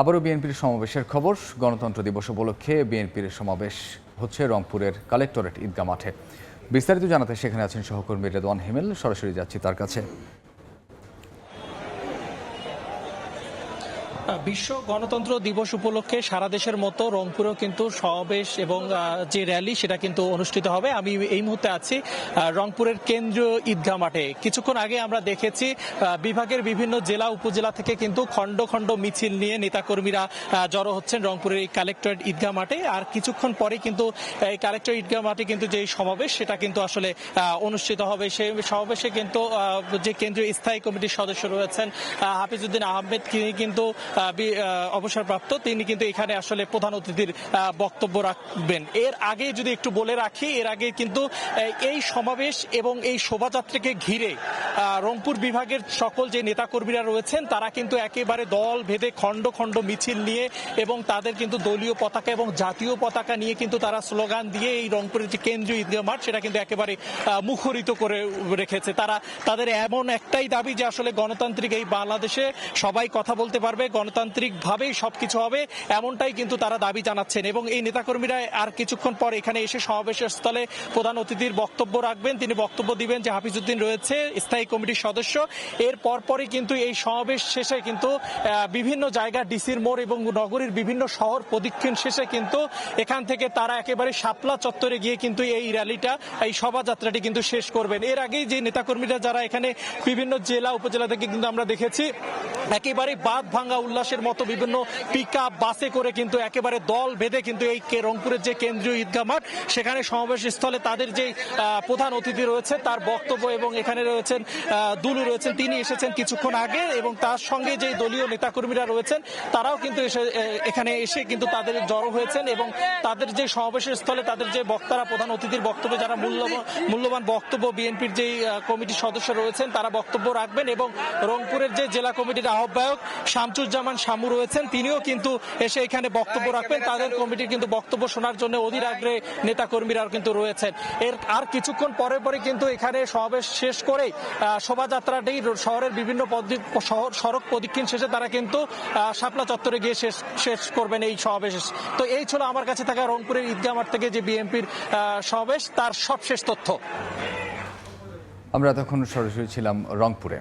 আবারও বিএনপির সমাবেশের খবর। গণতন্ত্র দিবস উপলক্ষে বিএনপির সমাবেশ হচ্ছে রংপুরের কালেক্টরেট ঈদগাহ মাঠে। বিস্তারিত জানাতে সেখানে আছেন সহকর্মী রেদওয়ান হিমেল। সরাসরি যাচ্ছি তার কাছে। বিশ্ব গণতন্ত্র দিবস উপলক্ষে সারা দেশের মতো রংপুরেও কিন্তু সমাবেশ এবং যে র্যালি সেটা কিন্তু অনুষ্ঠিত হবে। আমি এই মুহূর্তে আছি রংপুরের কেন্দ্রীয় ঈদগাহ মাঠে। কিছুক্ষণ আগে আমরা দেখেছি বিভাগের বিভিন্ন জেলা উপজেলা থেকে কিন্তু খণ্ড খণ্ড মিছিল নিয়ে নেতাকর্মীরা জড়ো হচ্ছেন রংপুরের এই কালেক্টরেট ঈদগাহ মাঠে। আর কিছুক্ষণ পরে কিন্তু এই কালেক্টরেট ঈদগাহ মাঠে কিন্তু যে সমাবেশ সেটা কিন্তু আসলে অনুষ্ঠিত হবে। সেই সমাবেশে কিন্তু যে কেন্দ্রীয় স্থায়ী কমিটির সদস্য রয়েছেন হাফিজউদ্দিন আহমেদ, তিনি কিন্তু অবসরপ্রাপ্ত, তিনি কিন্তু এখানে আসলে প্রধান অতিথির বক্তব্য রাখবেন। এর আগে যদি একটু বলে রাখি, এর আগে কিন্তু এই সমাবেশ এবং এই শোভাযাত্রাকে ঘিরে রংপুর বিভাগের সকল যে নেতাকর্মীরা রয়েছেন তারা কিন্তু একেবারে দল ভেদে খণ্ড খণ্ড মিছিল নিয়ে এবং তাদের কিন্তু দলীয় পতাকা এবং জাতীয় পতাকা নিয়ে কিন্তু তারা স্লোগান দিয়ে এই রংপুরের যে কেন্দ্রীয় ঈদগাহ মাঠ সেটা কিন্তু একেবারে মুখরিত করে রেখেছে। তাদের এমন একটাই দাবি যে আসলে গণতান্ত্রিক এই বাংলাদেশে সবাই কথা বলতে পারবে, গণতান্ত্রিকভাবেই সবকিছু হবে, এমনটাই কিন্তু তারা দাবি জানাচ্ছেন। এবং এই নেতাকর্মীরা আর কিছুক্ষণ পর এখানে এসে সমাবেশের স্থলে প্রধান অতিথির বক্তব্য রাখবেন। তিনি বক্তব্য দিবেন যে হাফিজউদ্দিন রয়েছে স্থায়ী কমিটির সদস্য। এর পরপরই কিন্তু এই সমাবেশ শেষে কিন্তু বিভিন্ন জায়গা ডিসির মোড় এবং নগরীর বিভিন্ন শহর প্রদক্ষিণ শেষে কিন্তু এখান থেকে তারা একেবারে শাপলা চত্বরে গিয়ে কিন্তু এই র্যালিটা, এই শোভাযাত্রাটি কিন্তু শেষ করবেন। এর আগেই যে নেতাকর্মীরা যারা এখানে বিভিন্ন জেলা উপজেলা থেকে কিন্তু আমরা দেখেছি একেবারে বাঁধ ভাঙা উল্লাসের মতো বিভিন্ন পিকআপ বাসে করে কিন্তু একেবারে দল বেঁধে কিন্তু এই রংপুরের যে কেন্দ্রীয় ঈদগাহ মাঠ সেখানে সমাবেশ স্থলে তাদের যে প্রধান অতিথি রয়েছে তার বক্তব্য, এবং এখানে রয়েছেন দুলু রয়েছেন, তিনি এসেছেন কিছুক্ষণ আগে, এবং তার সঙ্গে যে দলীয় নেতাকর্মীরা রয়েছেন তারাও কিন্তু এখানে এসে কিন্তু তাদের জড়ো হয়েছেন এবং তাদের যে সমাবেশের স্থলে তাদের যে বক্তারা প্রধান অতিথির বক্তব্য যারা মূল্যবান বক্তব্য বিএনপির যে কমিটির সদস্য রয়েছেন তারা বক্তব্য রাখবেন। এবং রংপুরের যে জেলা কমিটির আহ্বায়ক শামসুজ্জামান শামু রয়েছেন তিনিও কিন্তু এসে এখানে বক্তব্য রাখবেন। তাদের কমিটির কিন্তু বক্তব্য শোনার জন্য অধীর আগ্রহে নেতাকর্মীরাও কিন্তু রয়েছেন। এর আর কিছুক্ষণ পরে পরে কিন্তু এখানে সমাবেশ শেষ করে শোভাযাত্রাটি শহরের বিভিন্ন সড়ক প্রদক্ষিণ শেষে তারা কিন্তু শাপলা চত্বরে গিয়ে শেষ করবেন এই সমাবেশ। তো এই ছিল আমার কাছে থাকা রংপুরের ঈদগাহ মাঠ থেকে যে বিএনপির সমাবেশ তার সবশেষ তথ্য। আমরা তখন সরাসরি ছিলাম রংপুরে।